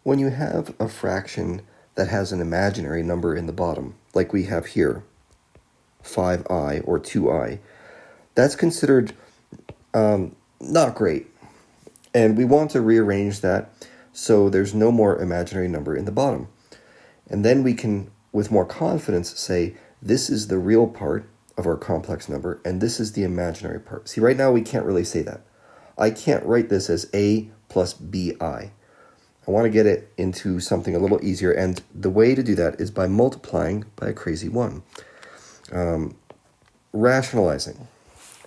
When you have a fraction that has an imaginary number in the bottom, like we have here, 5i or 2i, that's considered not great. And we want to rearrange that so there's no more imaginary number in the bottom. And then we can, with more confidence, say this is the real part of our complex number and this is the imaginary part. See, right now we can't really say that. I can't write this as a plus bi. I want to get it into something a little easier, and the way to do that is by multiplying by a crazy 1. Rationalizing.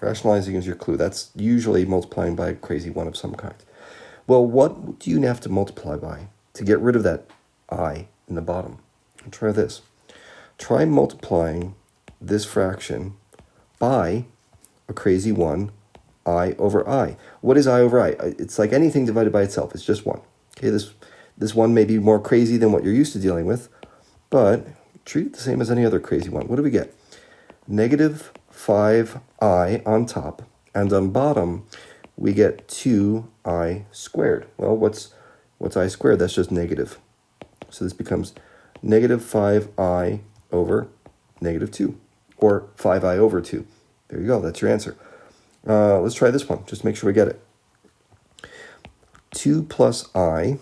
Rationalizing is your clue. That's usually multiplying by a crazy 1 of some kind. Well, what do you have to multiply by to get rid of that I in the bottom? Try this. Try multiplying this fraction by a crazy 1, I over I. What is I over I? It's like anything divided by itself. It's just 1. Okay, this one may be more crazy than what you're used to dealing with, but treat it the same as any other crazy one. What do we get? Negative 5i on top, and on bottom, we get 2i squared. Well, what's I squared? That's just negative. So this becomes negative 5i over negative 2, or 5i over 2. There you go. That's your answer. Let's try this one. Just make sure we get it. 2 plus I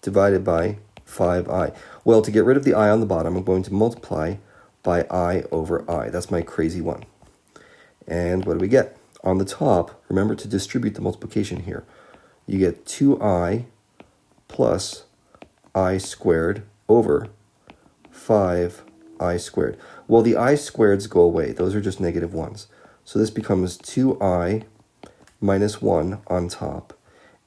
divided by 5i. Well, to get rid of the I on the bottom, I'm going to multiply by I over I. That's my crazy 1. And what do we get? On the top, remember to distribute the multiplication here. You get 2i plus I squared over 5i squared. Well, the I squareds go away. Those are just negative 1s. So this becomes 2i minus 1 on top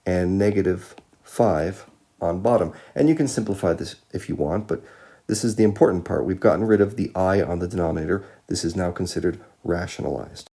and negative 5 on bottom. And you can simplify this if you want, but this is the important part. We've gotten rid of the I on the denominator. This is now considered rationalized.